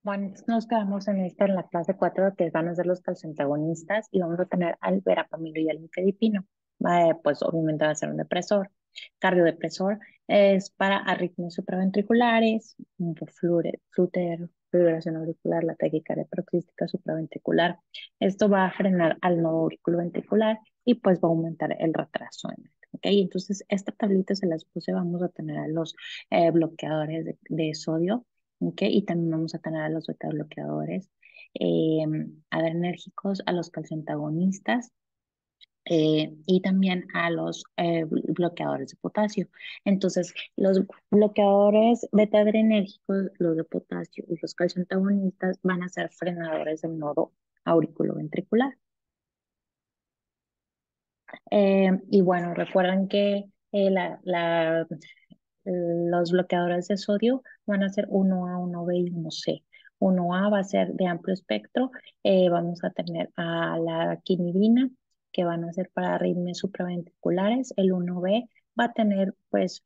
Bueno, entonces nos quedamos en la clase 4 que van a ser los calcioantagonistas y vamos a tener al verapamilo y al nifedipino. Pues obviamente va a ser un depresor. Cardiodepresor es para arritmias supraventriculares, fibrilación auricular, la taquicardia paroxística supraventricular. Esto va a frenar al nodo auriculoventricular y pues va a aumentar el retraso en él. ¿Ok? Entonces, esta tablita se las puse, vamos a tener a los bloqueadores de sodio. ¿Ok? Y también vamos a tener a los beta bloqueadores eh, adrenérgicos, a los calcioantagonistas y también a los bloqueadores de potasio. Entonces, los bloqueadores beta adrenérgicos, los de potasio y los calcioantagonistas van a ser frenadores del nodo auriculoventricular. Y bueno, recuerden que los bloqueadores de sodio van a ser 1A, 1B y 1C. 1A va a ser de amplio espectro. Vamos a tener a la quinidina, que van a ser para arritmias supraventriculares. El 1B va a tener, pues,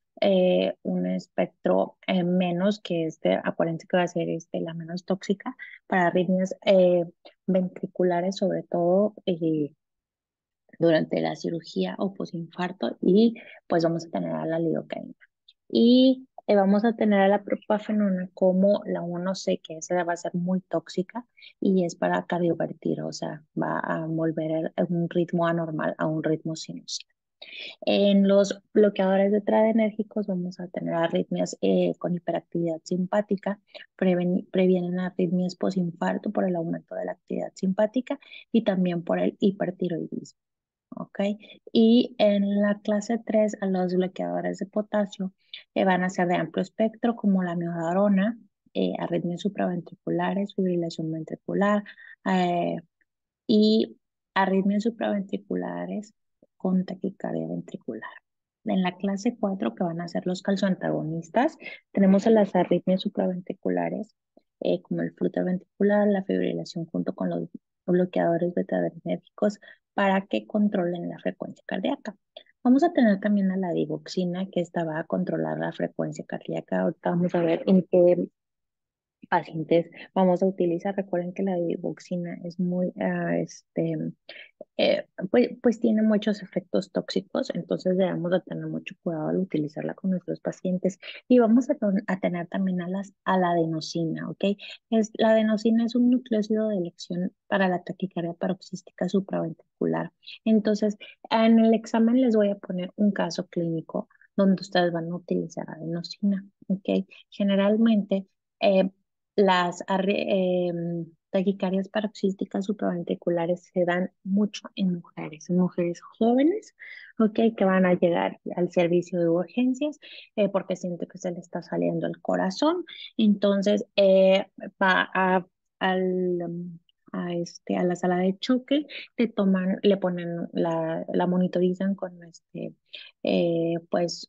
un espectro menos que este. Acuérdense que va a ser la menos tóxica para arritmias ventriculares, sobre todo durante la cirugía o posinfarto. Y pues vamos a tener a la lidocaína. Y vamos a tener a la propafenona como la 1C, que esa va a ser muy tóxica y es para cardiovertir, o sea, va a volver un ritmo anormal a un ritmo sinusal. En los bloqueadores de tradenérgicos vamos a tener arritmias con hiperactividad simpática, previenen arritmias posinfarto por el aumento de la actividad simpática y también por el hipertiroidismo. ¿Ok? Y en la clase 3 a los bloqueadores de potasio van a ser de amplio espectro, como la miodarona, arritmias supraventriculares, fibrilación ventricular eh, y arritmias supraventriculares con taquicardia ventricular. En la clase 4 que van a ser los calzoantagonistas, tenemos a las arritmias supraventriculares, como el flutter ventricular, la fibrilación junto con los bloqueadores beta-adrenérgicos para que controlen la frecuencia cardíaca. Vamos a tener también a la digoxina, que esta va a controlar la frecuencia cardíaca. Ahorita vamos a ver en qué pacientes vamos a utilizar. Recuerden que la digoxina es muy, pues tiene muchos efectos tóxicos, entonces debemos de tener mucho cuidado al utilizarla con nuestros pacientes. Y vamos a tener también a la adenosina, ¿ok? La adenosina es un nucleósido de elección para la taquicardia paroxística supraventricular. Entonces, en el examen les voy a poner un caso clínico donde ustedes van a utilizar adenosina, ¿ok? Generalmente, eh, taquicardias paroxísticas supraventriculares se dan mucho en mujeres jóvenes, ¿ok? Que van a llegar al servicio de urgencias porque siente que se le está saliendo el corazón. Entonces, va al, a la sala de choque, le ponen la monitorizan con pues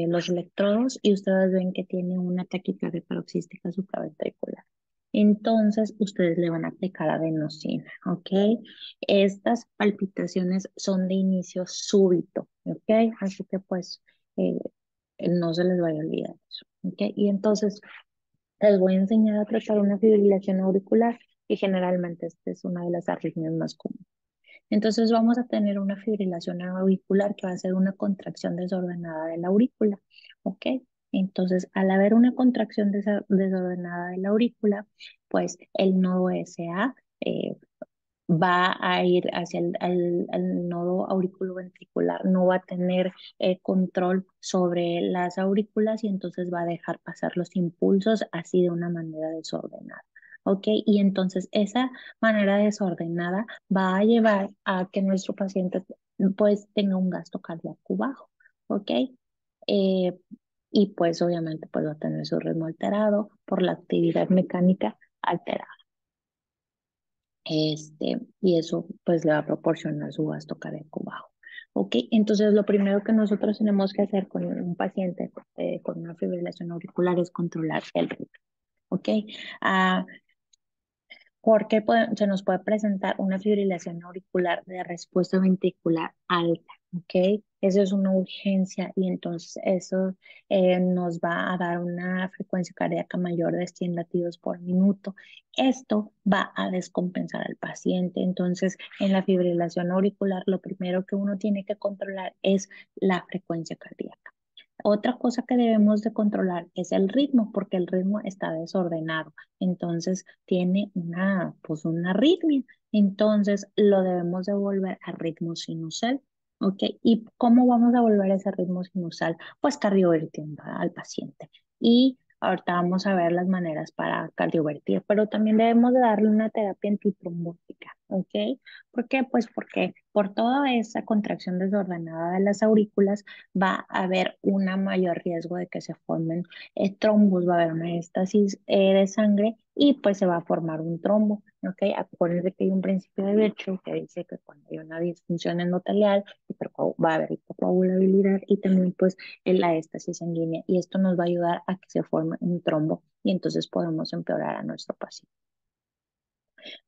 los electrodos y ustedes ven que tiene una taquicardia paroxística supraventricular. Entonces, ustedes le van a aplicar adenosina, ¿ok? Estas palpitaciones son de inicio súbito, ¿ok? Así que pues eh, no se les vaya a olvidar eso, ¿ok? Y entonces les voy a enseñar a tratar una fibrilación auricular y generalmente esta es una de las arritmias más comunes. Entonces vamos a tener una fibrilación auricular que va a ser una contracción desordenada de la aurícula, ¿ok? Entonces, al haber una contracción desordenada de la aurícula, pues el nodo SA va a ir hacia al nodo auriculoventricular, no va a tener control sobre las aurículas y entonces va a dejar pasar los impulsos así de una manera desordenada. ¿Ok? Y entonces esa manera desordenada va a llevar a que nuestro paciente pues tenga un gasto cardíaco bajo. ¿Ok? Eh, y pues obviamente pues va a tener su ritmo alterado por la actividad mecánica alterada. Y eso pues le va a proporcionar su gasto cardíaco bajo. ¿Ok? Entonces lo primero que nosotros tenemos que hacer con un paciente con una fibrilación auricular es controlar el ritmo. ¿Ok? Ah, porque se nos puede presentar una fibrilación auricular de respuesta ventricular alta. ¿Ok? Eso es una urgencia y entonces eso nos va a dar una frecuencia cardíaca mayor de 100 latidos por minuto. Esto va a descompensar al paciente. Entonces, en la fibrilación auricular, lo primero que uno tiene que controlar es la frecuencia cardíaca. Otra cosa que debemos de controlar es el ritmo, porque el ritmo está desordenado. Entonces tiene pues una arritmia. Entonces lo debemos de volver a ritmo sinusal. ¿Ok? ¿Y cómo vamos a volver a ese ritmo sinusal? Pues cardiovertiendo al paciente. Y ahorita vamos a ver las maneras para cardiovertir, pero también debemos de darle una terapia antitrombótica. ¿Ok? ¿Por qué? Pues porque por toda esa contracción desordenada de las aurículas, va a haber un mayor riesgo de que se formen trombos, va a haber una éstasis de sangre y pues se va a formar un trombo, ¿ok? Acuérdense que hay un principio de Virchow que dice que cuando hay una disfunción endotelial va a haber hipocoagulabilidad y también pues en la éstasis sanguínea y esto nos va a ayudar a que se forme un trombo y entonces podemos empeorar a nuestro paciente.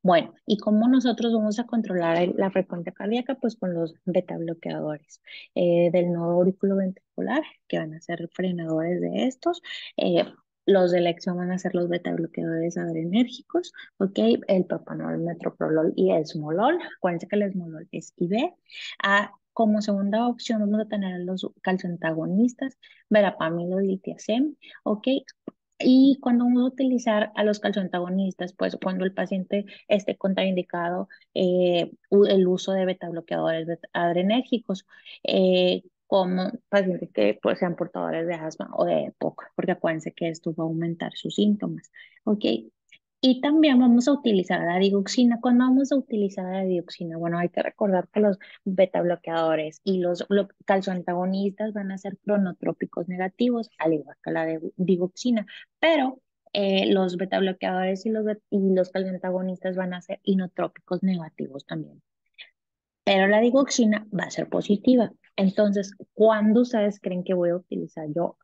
Bueno, ¿y cómo nosotros vamos a controlar la frecuencia cardíaca? Pues con los beta bloqueadores del nodo auriculoventricular, que van a ser frenadores de estos. Eh, los de elección van a ser los beta bloqueadores adrenérgicos, ¿ok? El propanol, metoprolol y esmolol. Acuérdense que el esmolol es IV. Como segunda opción vamos a tener los calcioantagonistas, verapamil o diltiazem, ¿ok? Y cuando vamos a utilizar a los calcioantagonistas, pues cuando el paciente esté contraindicado el uso de beta bloqueadores adrenérgicos, como pacientes que pues, sean portadores de asma o de EPOC, porque acuérdense que esto va a aumentar sus síntomas. ¿Ok? Y también vamos a utilizar la digoxina. ¿Cuándo vamos a utilizar la digoxina? Bueno, hay que recordar que los beta bloqueadores y los calcioantagonistas van a ser cronotrópicos negativos, al igual que la digoxina, pero los beta bloqueadores y los calcioantagonistas van a ser inotrópicos negativos también, pero la digoxina va a ser positiva. Entonces, ¿cuándo ustedes creen que voy a utilizar yo?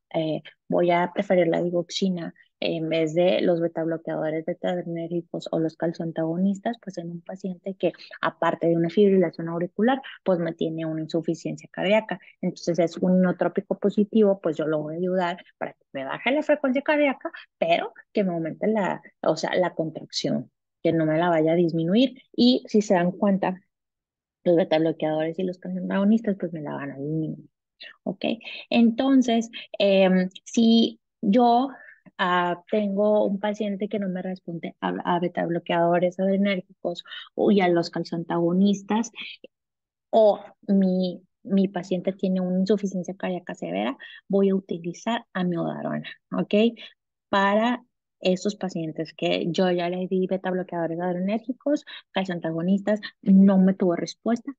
Voy a preferir la digoxina en vez de los betabloqueadores beta-adrenérgicos o los calcioantagonistas, pues en un paciente que, aparte de una fibrilación auricular, pues me tiene una insuficiencia cardíaca. Entonces, es un inotrópico positivo, pues yo lo voy a ayudar para que me baje la frecuencia cardíaca, pero que me aumente o sea, la contracción, que no me la vaya a disminuir. Y si se dan cuenta, los beta bloqueadores y los antagonistas pues me la van a disminuir, ¿ok? Entonces, si yo tengo un paciente que no me responde a beta bloqueadores adrenérgicos y a los calzoantagonistas, o mi paciente tiene una insuficiencia cardíaca severa, voy a utilizar amiodarona, ¿ok? Para esos pacientes que yo ya le di beta bloqueadores adrenérgicos, calzoantagonistas, no me tuvo respuesta,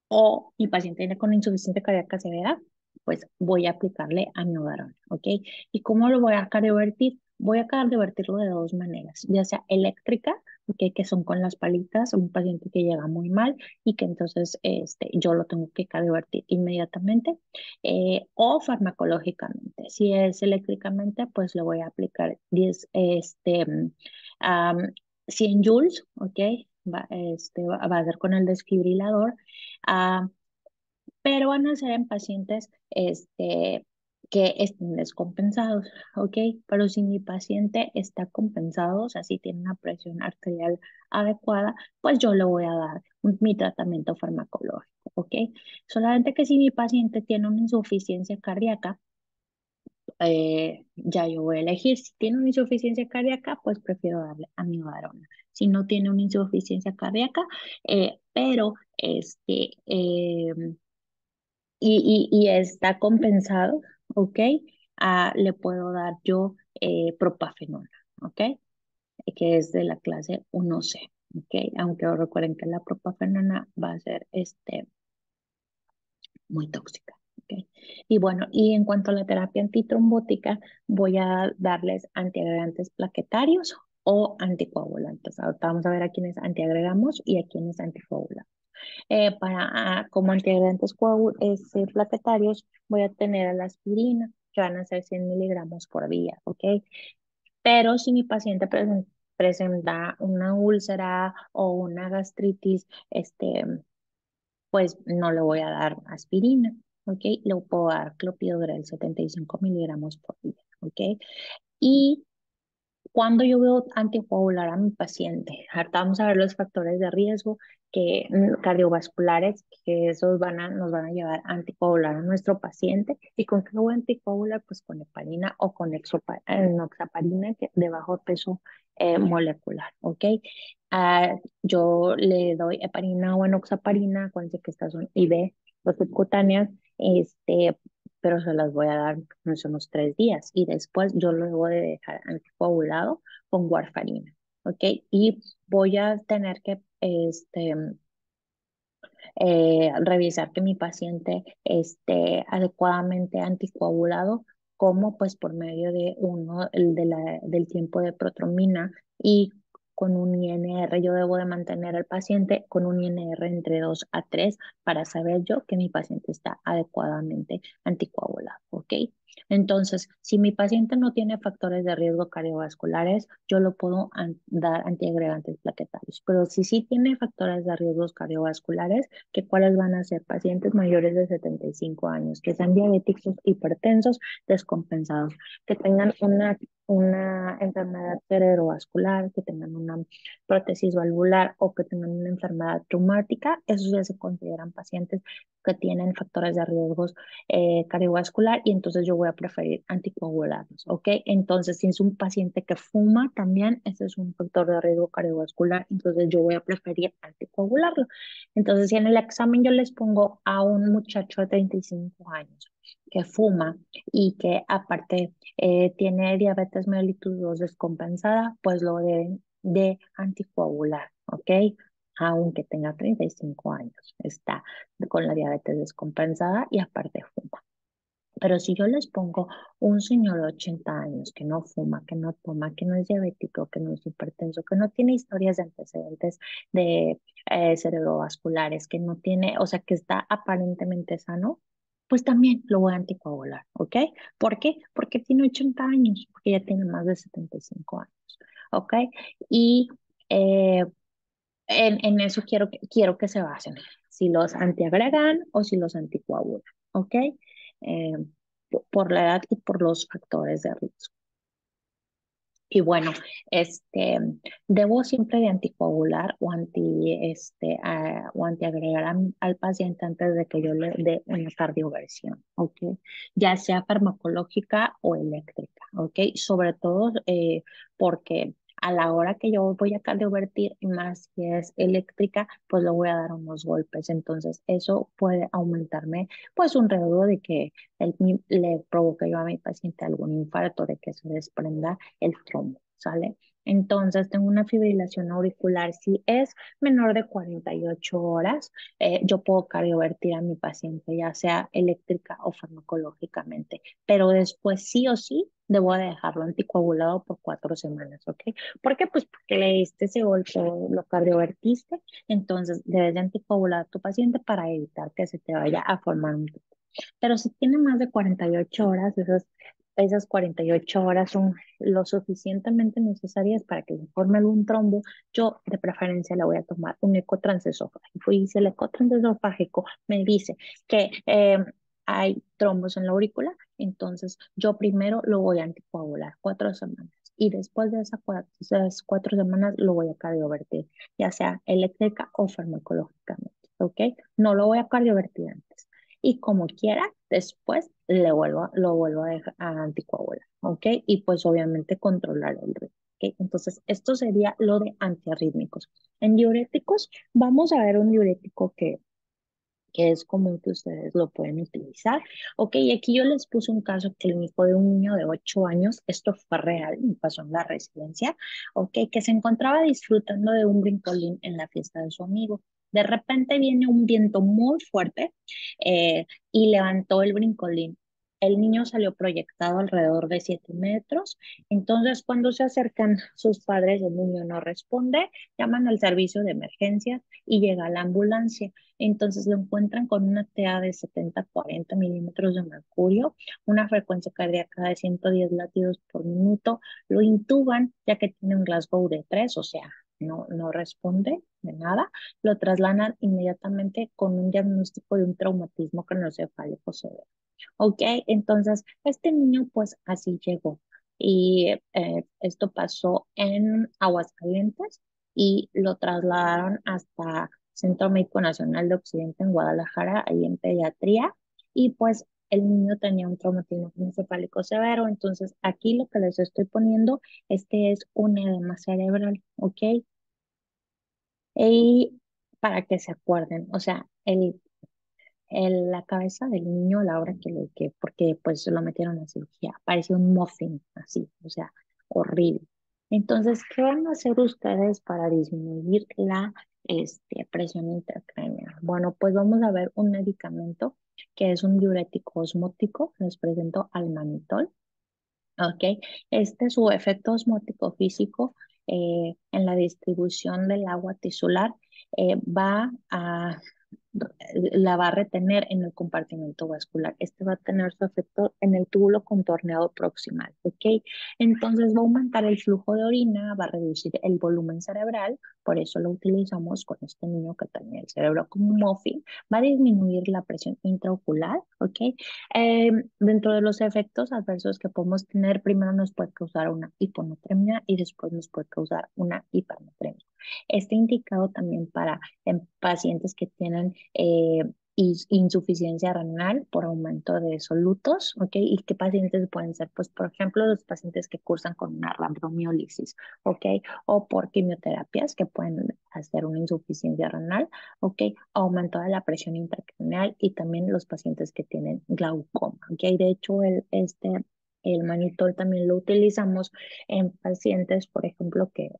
o mi paciente viene con insuficiencia cardíaca severa, pues voy a aplicarle amiodarona, ¿ok? ¿Y cómo lo voy a cardiovertir? Voy a cardiovertirlo de dos maneras, ya sea eléctrica, ¿ok? Que son con las palitas, un paciente que llega muy mal y que entonces yo lo tengo que cardiovertir inmediatamente, o farmacológicamente. Si es eléctricamente, pues le voy a aplicar 100 joules, ¿ok? Va a ser con el desfibrilador. Ah, pero van a ser en pacientes que estén descompensados, ¿ok? Pero si mi paciente está compensado, o sea, si tiene una presión arterial adecuada, pues yo le voy a dar mi tratamiento farmacológico, ¿ok? Solamente que si mi paciente tiene una insuficiencia cardíaca, ya yo voy a elegir. Si tiene una insuficiencia cardíaca, pues prefiero darle amiodarona. Si no tiene una insuficiencia cardíaca, pero y está compensado, ¿ok? Le puedo dar yo propafenona, ¿ok? Que es de la clase 1C, ¿ok? Aunque recuerden que la propafenona va a ser muy tóxica, ¿ok? Y bueno, y en cuanto a la terapia antitrombótica, voy a darles antiagregantes plaquetarios o anticoagulantes. Ahorita vamos a ver a quiénes antiagregamos y a quiénes anticoagulamos. Como antiagregantes plaquetarios, voy a tener a la aspirina, que van a ser 100 miligramos por día, ¿ok? Pero si mi paciente presenta una úlcera o una gastritis, pues no le voy a dar aspirina. ¿ok? Le puedo dar clopidogrel 75 miligramos por día, ¿ok? Y cuando yo veo anticoagular a mi paciente, ahorita vamos a ver los factores de riesgo cardiovasculares, que esos nos van a llevar a anticoagular a nuestro paciente. ¿Y con qué voy a anticoagular? Pues con heparina o con enoxaparina de bajo peso molecular, ¿ok? Yo le doy heparina o enoxaparina, acuérdense que estas son IV, las subcutáneas, pero se las voy a dar unos 3 días y después yo lo debo de dejar anticoagulado con warfarina, ¿ok? Y voy a tener que revisar que mi paciente esté adecuadamente anticoagulado, como pues por medio de del tiempo de protromina y con un INR. Yo debo de mantener al paciente con un INR entre 2 a 3 para saber yo que mi paciente está adecuadamente anticoagulado, ¿ok? Entonces, si mi paciente no tiene factores de riesgo cardiovasculares, yo lo puedo dar antiagregantes plaquetarios. Pero si sí tiene factores de riesgo cardiovasculares, que cuáles van a ser pacientes mayores de 75 años, que sean diabéticos, hipertensos, descompensados, que tengan una enfermedad cerebrovascular, que tengan una prótesis valvular o que tengan una enfermedad traumática. Esos ya se consideran pacientes que tienen factores de riesgos cardiovascular y entonces yo voy a preferir anticoagularlos, ¿ok? Entonces, si es un paciente que fuma también, ese es un factor de riesgo cardiovascular, entonces yo voy a preferir anticoagularlo. Entonces, si en el examen yo les pongo a un muchacho de 35 años que fuma y que aparte tiene diabetes mellitus 2 descompensada, pues lo deben de anticoagular, ¿ok? Aunque tenga 35 años, está con la diabetes descompensada y aparte fuma. Pero si yo les pongo un señor de 80 años que no fuma, que no toma, que no es diabético, que no es hipertenso, que no tiene historias de antecedentes de cerebrovasculares, que no tiene, o sea, que está aparentemente sano, pues también lo voy a anticoagular, ¿ok? ¿Por qué? Porque tiene 80 años, porque ya tiene más de 75 años, ¿ok? Y eh, en eso quiero que se basen, si los antiagregan o si los anticoagulan, ¿ok? Eh, por la edad y por los factores de riesgo. Y bueno, debo siempre de anticoagular o antiagregar al paciente antes de que yo le dé una cardioversión, ¿ok? Ya sea farmacológica o eléctrica, ¿ok? Sobre todo porque a la hora que yo voy a cardiovertir, y más si es eléctrica, pues le voy a dar unos golpes. Entonces, eso puede aumentarme, pues, un riesgo de que le provoque yo a mi paciente algún infarto, de que se desprenda el trombo, ¿sale? Entonces, tengo una fibrilación auricular. Si es menor de 48 horas, yo puedo cardiovertir a mi paciente, ya sea eléctrica o farmacológicamente, pero después sí o sí debo de dejarlo anticoagulado por 4 semanas, ¿ok? ¿Por qué? Pues porque le diste ese golpe, lo cardiovertiste, entonces debes de anticoagular a tu paciente para evitar que se te vaya a formar un. Pero si tiene más de 48 horas, esas 48 horas son lo suficientemente necesarias para que se forme algún trombo. Yo de preferencia le voy a tomar un eco transesofágico. Y si el eco transesofágico me dice que hay trombos en la aurícula, entonces yo primero lo voy a anticoagular 4 semanas. Y después de esas 4 semanas lo voy a cardiovertir, ya sea eléctrica o farmacológicamente, ¿ok? No lo voy a cardiovertir antes y como quiera, después lo vuelvo a anticoagular, ¿ok? Y pues obviamente controlar el ritmo, ¿ok? Entonces, esto sería lo de antiarrítmicos. En diuréticos, vamos a ver un diurético que es común que ustedes lo pueden utilizar. Ok, y aquí yo les puse un caso clínico de un niño de 8 años, esto fue real, me pasó en la residencia, ok, que se encontraba disfrutando de un brincolín en la fiesta de su amigo. De repente viene un viento muy fuerte y levantó el brincolín. El niño salió proyectado alrededor de 7 metros. Entonces, cuando se acercan sus padres, el niño no responde, llaman al servicio de emergencias y llega la ambulancia. Entonces lo encuentran con una TA de 70-40 milímetros de mercurio, una frecuencia cardíaca de 110 latidos por minuto, lo intuban ya que tiene un Glasgow de 3, o sea, no responde de nada, lo trasladan inmediatamente con un diagnóstico de un traumatismo craneoencefálico severo. Ok, entonces este niño pues así llegó y esto pasó en Aguascalientes y lo trasladaron hasta Centro Médico Nacional de Occidente en Guadalajara, ahí en pediatría, y pues el niño tenía un traumatismo encefálico severo. Entonces aquí lo que les estoy poniendo es que es un edema cerebral, ¿ok? Y para que se acuerden, o sea, la cabeza del niño a la hora porque pues lo metieron a cirugía, parecía un muffin, así, o sea, horrible. Entonces, ¿qué van a hacer ustedes para disminuir la presión intracraneal? Bueno, pues vamos a ver un medicamento que es un diurético osmótico, les presento al mannitol. Ok, su efecto osmótico físico en la distribución del agua tisular va a la va a retener en el compartimento vascular. Este va a tener su efecto en el túbulo contorneado proximal, ¿ok? Entonces va a aumentar el flujo de orina, va a reducir el volumen cerebral, por eso lo utilizamos con este niño que tenía el cerebro como un muffin, va a disminuir la presión intraocular, ¿ok? Dentro de los efectos adversos que podemos tener, primero nos puede causar una hiponatremia y después nos puede causar una hipernatremia. Está indicado también para en pacientes que tienen insuficiencia renal por aumento de solutos, ¿ok? ¿Y qué pacientes pueden ser? Pues, por ejemplo, los pacientes que cursan con una rhabdomiólisis, ¿ok? O por quimioterapias que pueden hacer una insuficiencia renal, ¿ok? Aumento de la presión intracraneal y también los pacientes que tienen glaucoma, ¿ok? De hecho, el manitol también lo utilizamos en pacientes, por ejemplo, que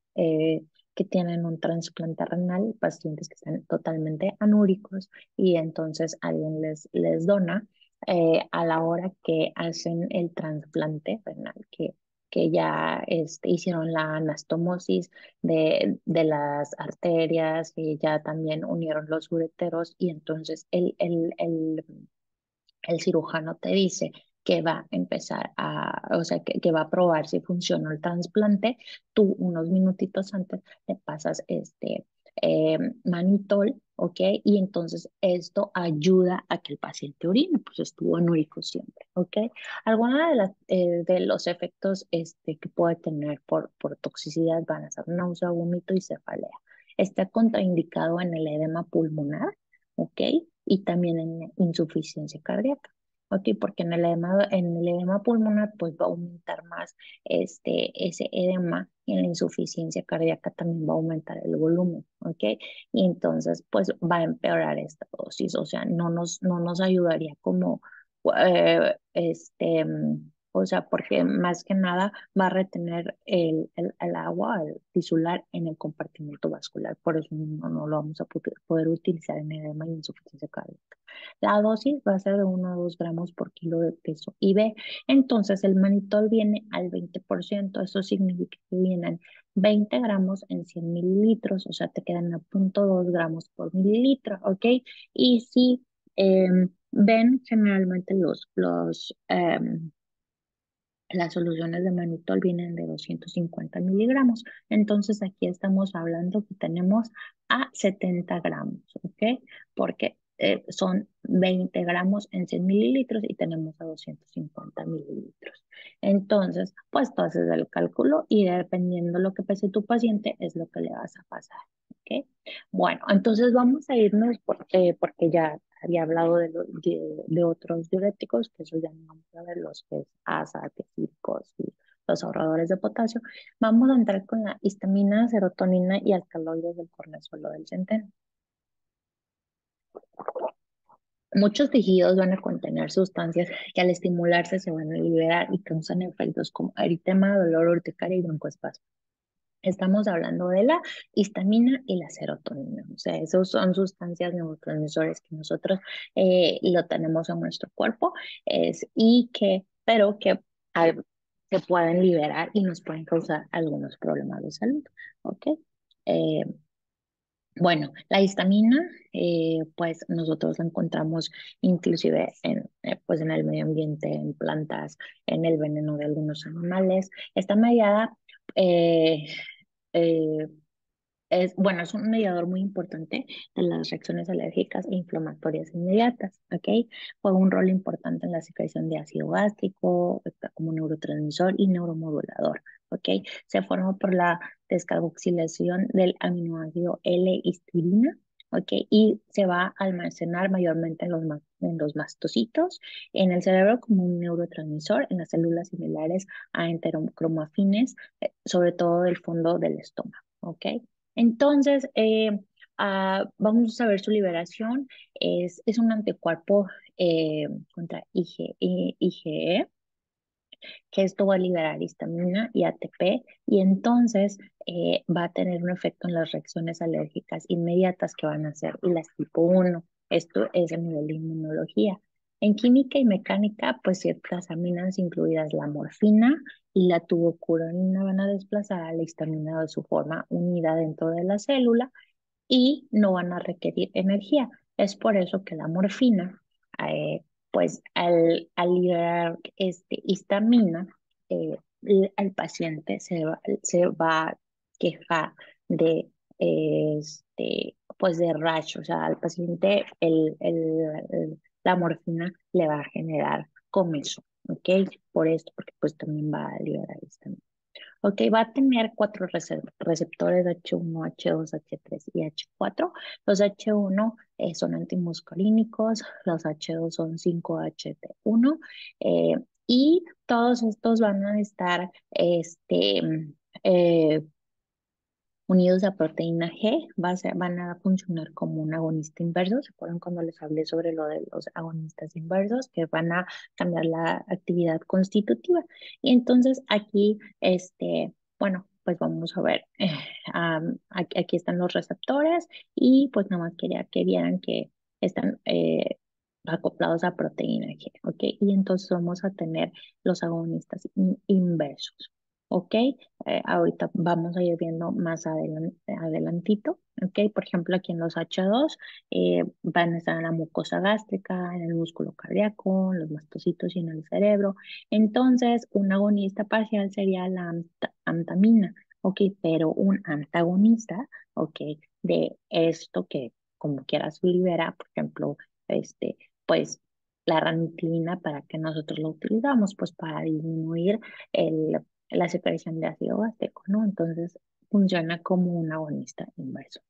tienen un trasplante renal, pacientes que están totalmente anúricos y entonces alguien les dona a la hora que hacen el trasplante renal, que ya hicieron la anastomosis de las arterias y ya también unieron los ureteros y entonces el cirujano te dice que va a empezar o sea, que va a probar si funcionó el trasplante, tú unos minutitos antes le pasas manitol, ¿ok? Y entonces esto ayuda a que el paciente orine, pues estuvo anúrico siempre, ¿ok? Algunos de los efectos que puede tener por toxicidad van a ser náusea, vómito y cefalea. Está contraindicado en el edema pulmonar, ¿ok? Y también en insuficiencia cardíaca. Ok, porque en el edema pulmonar pues va a aumentar más ese edema y en la insuficiencia cardíaca también va a aumentar el volumen, ok, y entonces pues va a empeorar esta dosis, o sea, no nos ayudaría como, o sea, porque más que nada va a retener el agua, el tisular en el compartimento vascular, por eso no lo vamos a poder utilizar en edema y insuficiencia cardíaca. La dosis va a ser de 1 a 2 gramos por kilo de peso y B. Entonces el manitol viene al 20%. Eso significa que vienen 20 gramos en 100 mililitros, o sea, te quedan a 0,2 gramos por mililitro, ¿ok? Y si ven generalmente las soluciones de manitol vienen de 250 miligramos. Entonces aquí estamos hablando que tenemos a 70 gramos, ¿ok? Porque son 20 gramos en 100 mililitros y tenemos a 250 mililitros. Entonces, pues tú haces el cálculo y dependiendo lo que pese tu paciente es lo que le vas a pasar, ¿ok? Bueno, entonces vamos a irnos porque ya había hablado de otros diuréticos, que eso ya no vamos a ver, los que es ASA, quefíricos y los ahorradores de potasio. Vamos a entrar con la histamina, serotonina y alcaloides del cornezuelo del centeno. Muchos tejidos van a contener sustancias que al estimularse se van a liberar y causan efectos como eritema, dolor urticaria y broncoespasmo. Estamos hablando de la histamina y la serotonina. O sea, esos son sustancias neurotransmisores que nosotros lo tenemos en nuestro cuerpo pero que ah, se pueden liberar y nos pueden causar algunos problemas de salud. ¿Ok? Eh, bueno, la histamina, pues nosotros la encontramos inclusive pues en el medio ambiente, en plantas, en el veneno de algunos animales. Está mediada eh, eh, bueno, es un mediador muy importante de las reacciones alérgicas e inflamatorias inmediatas, ¿ok? Juega un rol importante en la secreción de ácido gástrico, como neurotransmisor y neuromodulador, ¿ok? Se forma por la descarboxilación del aminoácido L-histirina, ¿ok? Y se va a almacenar mayormente en los mastocitos, en el cerebro como un neurotransmisor, en las células similares a enterocromafines, sobre todo del fondo del estómago, ¿ok? Entonces, vamos a ver su liberación. Es un anticuerpo contra IgE, que esto va a liberar histamina y ATP, y entonces va a tener un efecto en las reacciones alérgicas inmediatas que van a ser las tipo 1. Esto es a nivel de inmunología. En química y mecánica, pues ciertas aminas, incluidas la morfina y la tubocuronina, van a desplazar a la histamina de su forma unida dentro de la célula y no van a requerir energía. Es por eso que la morfina, pues al liberar histamina, el paciente se va a quejar de, pues de rash, o sea, al paciente la morfina le va a generar comezón, ¿ok? Por esto, porque pues también va a liberar histamina. Ok, va a tener cuatro receptores H1, H2, H3 y H4. Los H1 son antimuscolínicos, los H2 son 5-HT1 eh, y todos estos van a estar eh, unidos a proteína G, van a funcionar como un agonista inverso. ¿Se acuerdan cuando les hablé sobre lo de los agonistas inversos que van a cambiar la actividad constitutiva? Y entonces aquí, bueno, pues vamos a ver, aquí están los receptores y pues nada más quería que vieran que están acoplados a proteína G, ¿ok? Y entonces vamos a tener los agonistas inversos. ¿Ok? Ahorita vamos a ir viendo más adelantito, ¿ok? Por ejemplo, aquí en los H2 van a estar en la mucosa gástrica, en el músculo cardíaco, en los mastocitos y en el cerebro. Entonces, un agonista parcial sería la antamina, ¿ok? Pero un antagonista, ¿ok? De esto que como quieras libera, por ejemplo, pues la ranitidina, ¿para que nosotros lo utilizamos? Pues para disminuir el la secreción de ácido gástrico, ¿no? Entonces funciona como un agonista inverso.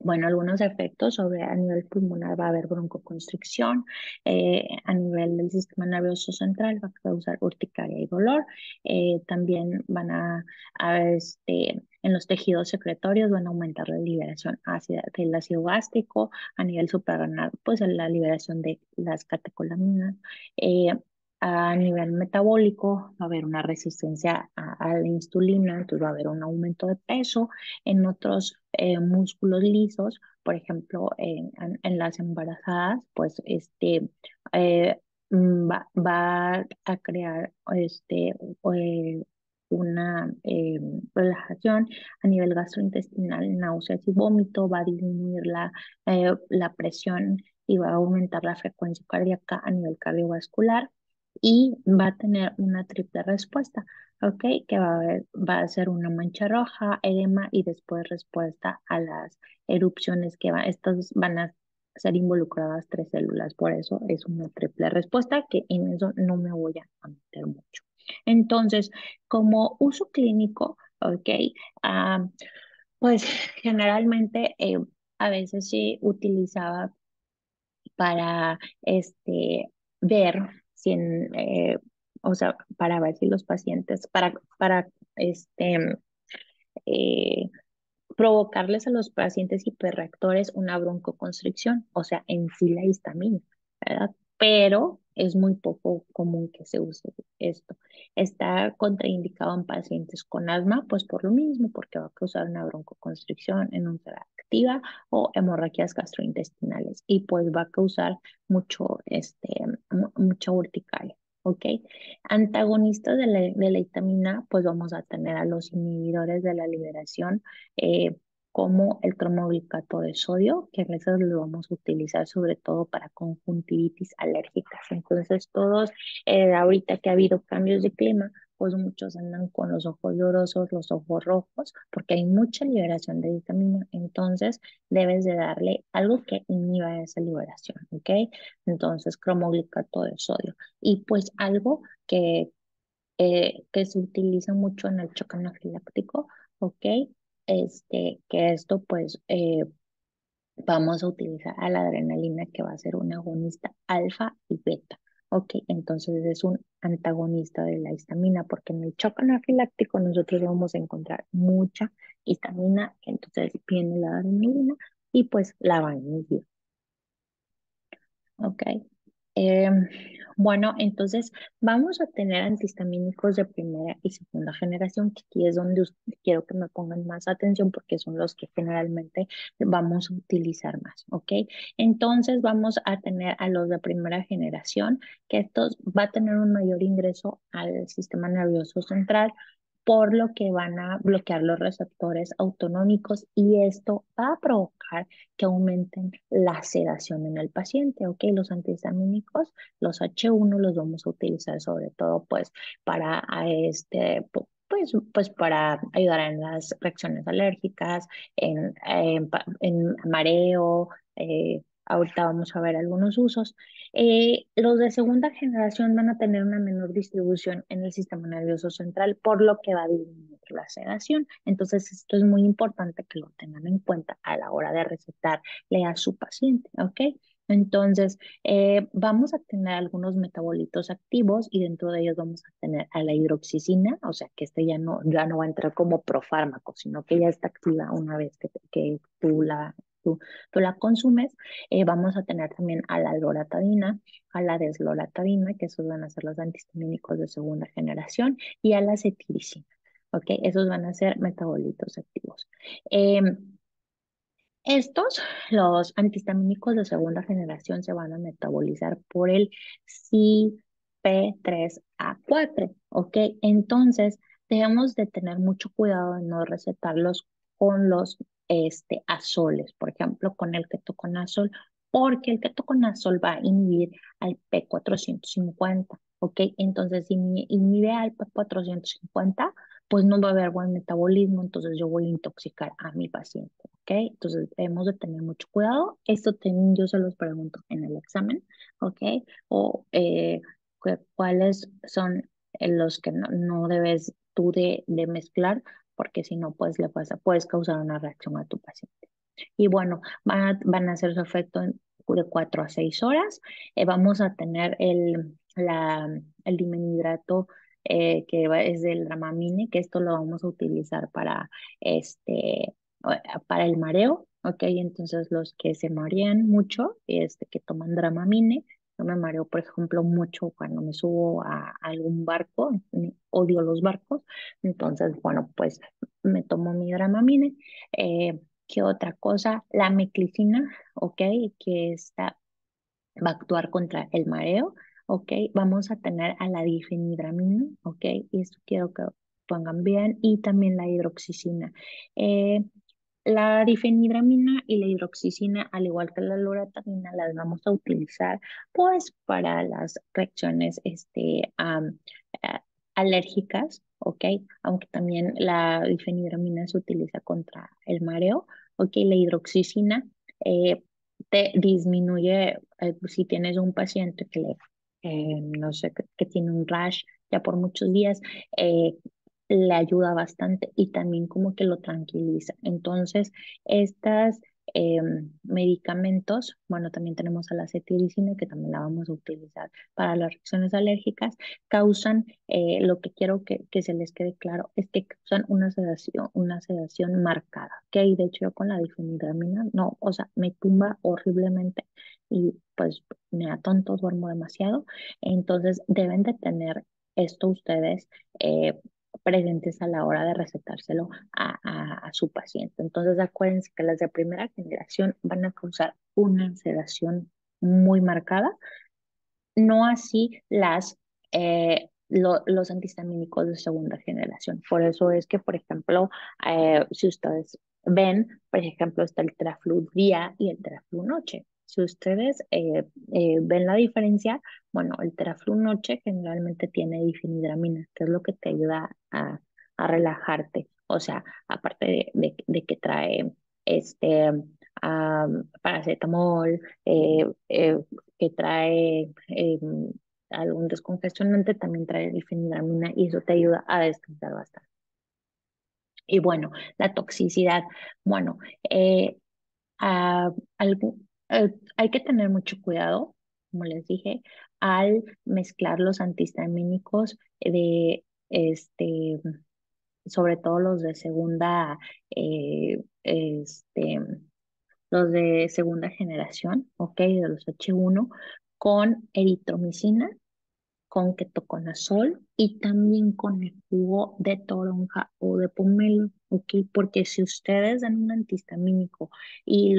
Bueno, algunos efectos sobre a nivel pulmonar va a haber broncoconstricción, a nivel del sistema nervioso central va a causar urticaria y dolor, también en los tejidos secretorios van a aumentar la liberación ácida del ácido gástrico, a nivel suprarrenal, pues la liberación de las catecolaminas, eh, a nivel metabólico va a haber una resistencia a la insulina, entonces va a haber un aumento de peso en otros músculos lisos, por ejemplo, en las embarazadas, pues eh, va a crear eh, una relajación a nivel gastrointestinal, náuseas y vómito, va a disminuir la presión y va a aumentar la frecuencia cardíaca a nivel cardiovascular y va a tener una triple respuesta. ¿Ok? Que va a ser una mancha roja, edema y después respuesta a las erupciones estas van a ser involucradas tres células, por eso es una triple respuesta que en eso no me voy a meter mucho. Entonces, como uso clínico, ¿ok? Ah, pues generalmente a veces se utilizaba para ver si o sea, para ver si los pacientes, para eh, provocarles a los pacientes hiperreactores una broncoconstricción, o sea, en sí la histamina, ¿verdad? Pero es muy poco común que se use esto. Está contraindicado en pacientes con asma, pues por lo mismo, porque va a causar una broncoconstricción en úlcera activa o hemorragias gastrointestinales y pues va a causar mucha urticaria. ¿Ok? Antagonistas de la histamina, pues vamos a tener a los inhibidores de la liberación eh, como el cromoglicato de sodio, que a veces lo vamos a utilizar sobre todo para conjuntivitis alérgicas. Entonces, todos, ahorita que ha habido cambios de clima, pues muchos andan con los ojos llorosos, los ojos rojos, porque hay mucha liberación de histamina. Entonces, debes de darle algo que inhiba esa liberación, ¿ok? Entonces, cromoglicato de sodio. Y pues algo que se utiliza mucho en el choque anafiláctico, ¿ok? Que esto pues vamos a utilizar a la adrenalina que va a ser un agonista alfa y beta. Ok, entonces es un antagonista de la histamina porque en el choque anafiláctico nosotros vamos a encontrar mucha histamina, entonces viene la adrenalina y pues la va a inhibir. Ok. Em, bueno, entonces vamos a tener antihistamínicos de primera y segunda generación, que aquí es donde quiero que me pongan más atención porque son los que generalmente vamos a utilizar más, ¿ok? Entonces vamos a tener a los de primera generación, que estos va a tener un mayor ingreso al sistema nervioso central, por lo que van a bloquear los receptores autonómicos y esto va a provocar que aumenten la sedación en el paciente, ¿ok? Los antihistamínicos, los H1 los vamos a utilizar sobre todo pues para pues para ayudar en las reacciones alérgicas, en mareo, ahorita vamos a ver algunos usos. Los de segunda generación van a tener una menor distribución en el sistema nervioso central, por lo que va a disminuir la sedación. Entonces, esto es muy importante que lo tengan en cuenta a la hora de recetarle a su paciente, ¿ok? Entonces, vamos a tener algunos metabolitos activos y dentro de ellos vamos a tener a la hidroxicina, o sea que este ya no va a entrar como profármaco, sino que ya está activa una vez que tú la consumes. Vamos a tener también a la loratadina, a la desloratadina, que esos van a ser los antihistamínicos de segunda generación, y a la cetiricina. ¿Ok? Esos van a ser metabolitos activos. Estos, los antihistamínicos de segunda generación, se van a metabolizar por el CYP3A4, ¿ok? Entonces, debemos de tener mucho cuidado de no recetarlos con los azoles, por ejemplo, con el ketoconazol, porque el ketoconazol va a inhibir al P450, ¿ok? Entonces, si inhibe al P450, pues no va a haber buen metabolismo, entonces yo voy a intoxicar a mi paciente, ¿ok? Entonces debemos de tener mucho cuidado. Esto también yo se los pregunto en el examen, ¿ok? O cuáles son los que no debes tú de mezclar, porque si no, pues puedes causar una reacción a tu paciente. Y bueno, van a hacer su efecto de 4 a 6 horas. Vamos a tener el dimenhidrato es del Dramamine, que esto lo vamos a utilizar para el mareo, ¿ok? Entonces los que se marean mucho, que toman Dramamine, yo me mareo, por ejemplo, mucho cuando me subo a algún barco, odio los barcos, entonces, bueno, pues me tomo mi Dramamine. ¿Qué otra cosa? La meclicina, ¿ok? Que esta va a actuar contra el mareo, ¿ok? Vamos a tener a la difenhidramina, ¿ok? Y esto quiero que pongan bien, y también la hidroxicina. Eh, la difenhidramina y la hidroxicina, al igual que la loratadina, las vamos a utilizar pues para las reacciones eh, alérgicas, ¿ok? Aunque también la difenhidramina se utiliza contra el mareo, ¿ok? La hidroxicina eh, te disminuye, si tienes un paciente no sé, que tiene un rash ya por muchos días, eh, le ayuda bastante y también como que lo tranquiliza. Entonces, estas medicamentos, bueno, también tenemos a la cetiricina, que también la vamos a utilizar para las reacciones alérgicas, causan, lo que quiero que se les quede claro, es que causan una sedación marcada, que de hecho yo con la difenhidramina, no, o sea, me tumba horriblemente y pues me atonto, duermo demasiado. Entonces, deben de tener esto ustedes presentes a la hora de recetárselo a su paciente. Entonces, acuérdense que las de primera generación van a causar una sedación muy marcada, no así los antihistamínicos de segunda generación. Por eso es que, por ejemplo, si ustedes ven, por ejemplo, está el Teraflu día y el Teraflu noche. si ustedes ven la diferencia, bueno, el Teraflu Noche generalmente tiene difenhidramina, que es lo que te ayuda a relajarte. O sea, aparte de que trae este paracetamol, que trae algún descongestionante, también trae difenhidramina y eso te ayuda a descansar bastante. Y bueno, la toxicidad. Bueno, ah, hay que tener mucho cuidado, como les dije, al mezclar los antihistamínicos sobre todo los de segunda, los de segunda generación, ¿ok? De los H1, con eritromicina, con ketoconazol y también con el jugo de toronja o de pomelo, ¿ok? Porque si ustedes dan un antihistamínico y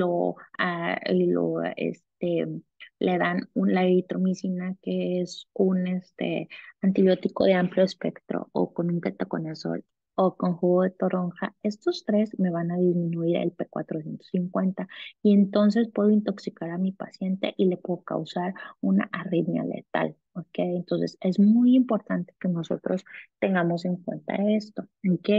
le dan la eritromicina, que es un antibiótico de amplio espectro, o con un ketoconazol o con jugo de toronja, estos tres me van a disminuir el P450 y entonces puedo intoxicar a mi paciente y le puedo causar una arritmia letal, ¿ok? Entonces es muy importante que nosotros tengamos en cuenta esto, ¿ok?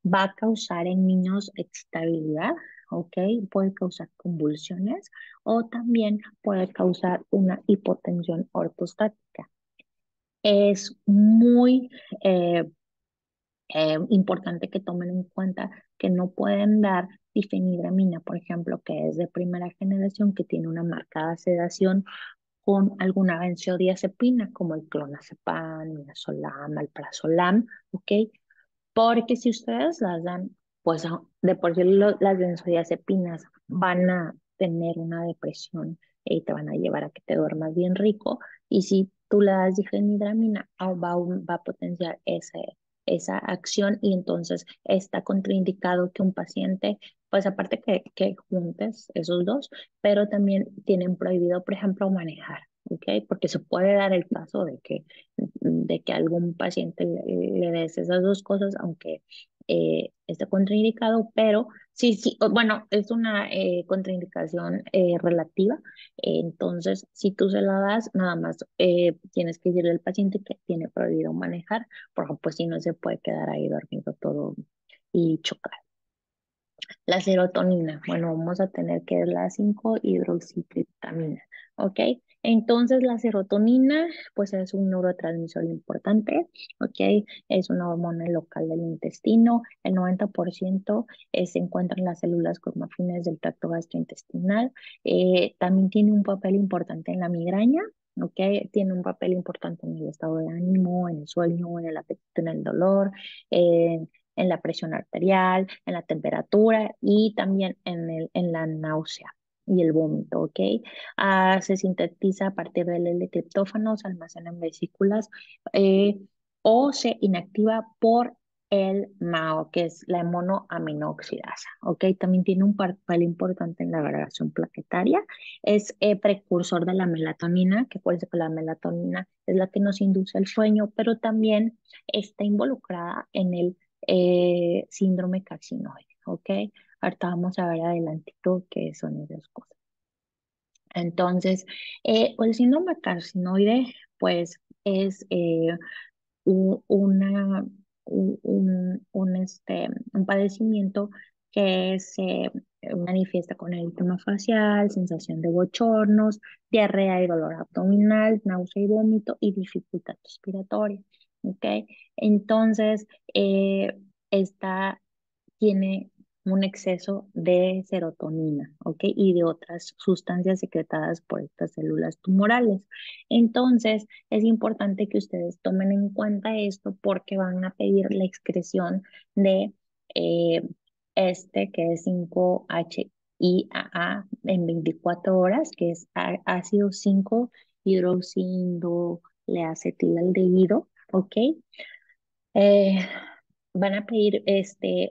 Va a causar en niños excitabilidad, ¿ok? Puede causar convulsiones o también puede causar una hipotensión ortostática. Es muy eh, importante que tomen en cuenta que no pueden dar difenhidramina, por ejemplo, que es de primera generación, que tiene una marcada sedación con alguna benzodiazepina como el clonazepam, midazolam, alprazolam, ¿ok? Porque si ustedes las dan, pues de por sí las benzodiazepinas van a tener una depresión y te van a llevar a que te duermas bien rico. Y si tú le das difenhidramina, va a potenciar esa acción y entonces está contraindicado que un paciente, pues aparte que juntes esos dos, pero también tienen prohibido, por ejemplo, manejar. ¿Ok? Porque se puede dar el caso de que algún paciente le des esas dos cosas, aunque esté contraindicado, pero sí, sí, bueno, es una contraindicación relativa. Entonces, si tú se la das, nada más tienes que decirle al paciente que tiene prohibido manejar, porque pues si no se puede quedar ahí dormido todo y chocar. La serotonina, bueno, vamos a tener que es la 5-hidroxitriptamina, ¿ok? Entonces la serotonina, pues es un neurotransmisor importante, ¿ok? Es una hormona local del intestino, el 90% se encuentra en las células con fines del tracto gastrointestinal, también tiene un papel importante en la migraña, ¿ok? Tiene un papel importante en el estado de ánimo, en el sueño, en el apetito, en el dolor, en la presión arterial, en la temperatura y también en la náusea y el vómito, ¿ok? Se sintetiza a partir del L-triptófano, se almacena en vesículas eh, o se inactiva por el MAO, que es la monoaminoxidasa, ¿ok? También tiene un papel importante en la agregación plaquetaria, es precursor de la melatonina, que por eso la melatonina es la que nos induce el sueño, pero también está involucrada en el síndrome carcinoide, ¿ok? Ahorita vamos a ver adelantito qué son esas cosas. Entonces, el síndrome carcinoide, pues, es u- una, un padecimiento que se manifiesta con eritema facial, sensación de bochornos, diarrea y dolor abdominal, náusea y vómito y dificultad respiratoria. ¿Ok? Entonces, esta tiene un exceso de serotonina, ¿ok? Y de otras sustancias secretadas por estas células tumorales. Entonces, es importante que ustedes tomen en cuenta esto porque van a pedir la excreción de eh, que es 5-HIAA en 24 horas, que es ácido 5-hidroxiindoleacetialdehído, ¿ok? Eh, Van a pedir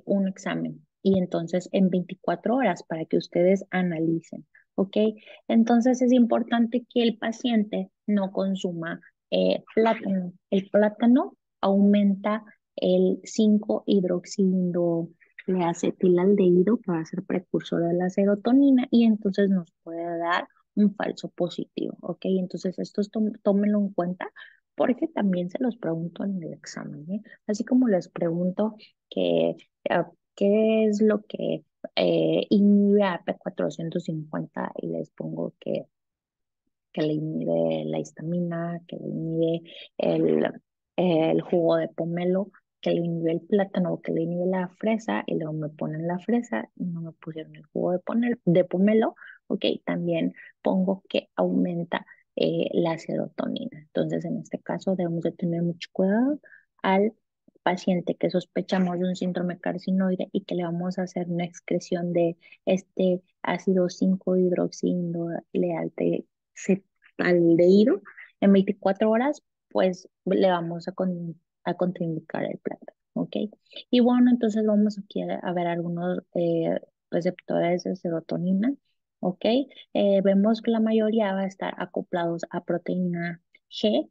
un examen y entonces en 24 horas para que ustedes analicen, ¿ok? Entonces es importante que el paciente no consuma plátano. El plátano aumenta el 5-hidroxiindoleacetialdehído, que va a ser precursor de la serotonina y entonces nos puede dar un falso positivo, ¿ok? Entonces, estos tómenlo en cuenta porque también se los pregunto en el examen, ¿eh? Así como les pregunto que, qué es lo que inhibe a AP450 y les pongo que le inhibe la histamina, que le inhibe el, el jugo de pomelo, que le inhibe el plátano, que le inhibe la fresa, y luego me ponen la fresa y no me pusieron el jugo de pomelo, ok, también pongo que aumenta la serotonina. Entonces, en este caso debemos de tener mucho cuidado al paciente que sospechamos de un síndrome carcinoide y que le vamos a hacer una excreción de este ácido 5-hidroxiindoleal aldehído en 24 horas, pues le vamos a contraindicar el plátano, ¿ok? Y bueno, entonces vamos aquí a ver algunos receptores de serotonina, ¿ok? Vemos que la mayoría va a estar acoplados a proteína G,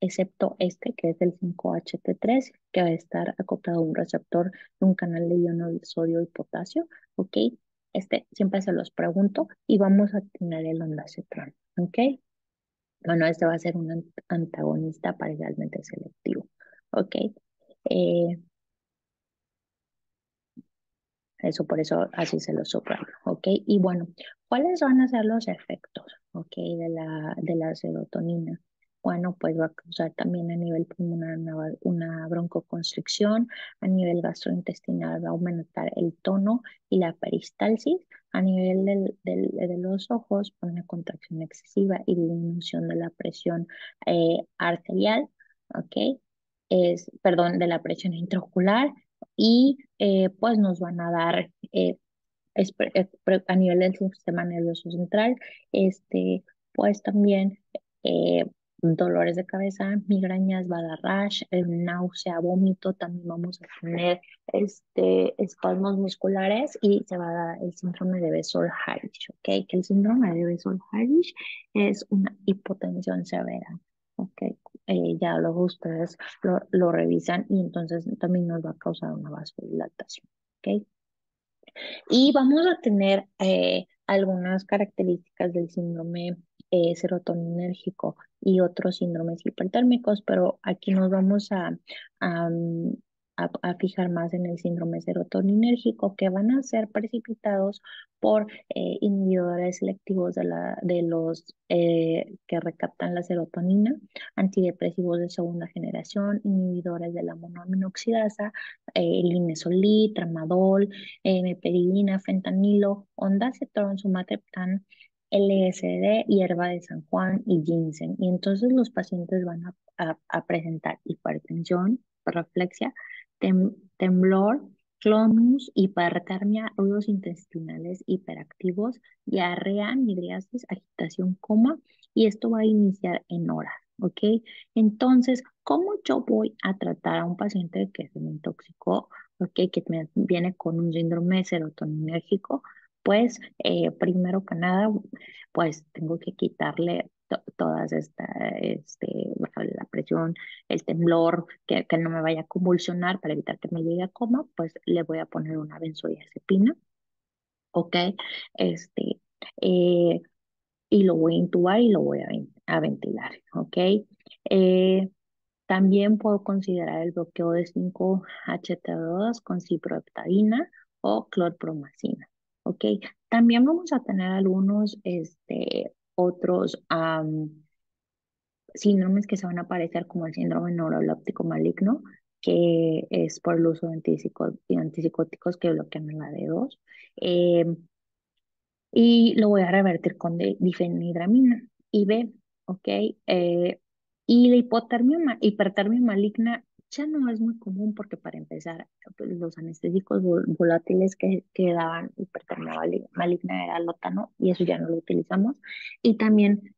excepto este que es el 5-HT3, que va a estar acoplado a un receptor de un canal de iones de sodio y potasio, ¿ok? Este siempre se los pregunto y vamos a tener el ondansetron, ¿ok? Bueno, este va a ser un antagonista parcialmente selectivo, ¿ok? Eh, por eso así se lo subrayo, ¿ok? Y bueno, ¿cuáles van a ser los efectos, ¿ok? De la serotonina? Bueno, pues va a causar también a nivel pulmonar una broncoconstricción, a nivel gastrointestinal va a aumentar el tono y la peristalsis, a nivel de los ojos, una contracción excesiva y disminución de la presión arterial, ¿ok? Perdón, de la presión intraocular y pues nos van a dar a nivel del sistema nervioso central, pues también dolores de cabeza, migrañas, va a dar rash, náusea, vómito, también vamos a tener espasmos musculares y se va a dar el síndrome de Bessel-Harish, ¿ok? Que el síndrome de Bessel-Harish es una hipotensión severa, ¿ok? Ya luego ustedes lo revisan y entonces también nos va a causar una vasodilatación, ¿ok? Y vamos a tener algunas características del síndrome serotoninérgico y otros síndromes hipertérmicos, pero aquí nos vamos a, mm, a fijar más en el síndrome serotoninérgico, que van a ser precipitados por inhibidores selectivos de los que recaptan la serotonina, antidepresivos de segunda generación, inhibidores de la monoaminoxidasa, linezolid, tramadol, meperidina, fentanilo, ondansetron, sumatriptan, LSD, hierba de San Juan y ginseng. Y entonces los pacientes van a presentar hipertensión, reflexia, temblor, clonus, hipertermia, ruidos intestinales hiperactivos, diarrea, midriasis, agitación, coma, y esto va a iniciar en horas, ¿ok? Entonces, ¿cómo yo voy a tratar a un paciente que se me intoxicó? Ok, que viene con un síndrome serotoninérgico, pues primero que nada, pues tengo que quitarle todas bajarle la presión, el temblor, que no me vaya a convulsionar para evitar que me llegue a coma, pues le voy a poner una benzodiazepina, ok, este, eh, y lo voy a intubar y lo voy a ventilar, ok. Eh, También puedo considerar el bloqueo de 5-HT2 con ciproheptadina o clorpromazina. ¿Ok? También vamos a tener algunos otros síndromes que se van a aparecer como el síndrome neuroléptico maligno, que es por el uso de antipsicóticos que bloquean la D2. Y lo voy a revertir con difenhidramina y B, ¿ok? Y la hipertermia maligna ya no es muy común porque para empezar, pues, los anestésicos volátiles que daban hipertermia maligna era el lótano y eso ya no lo utilizamos. Y también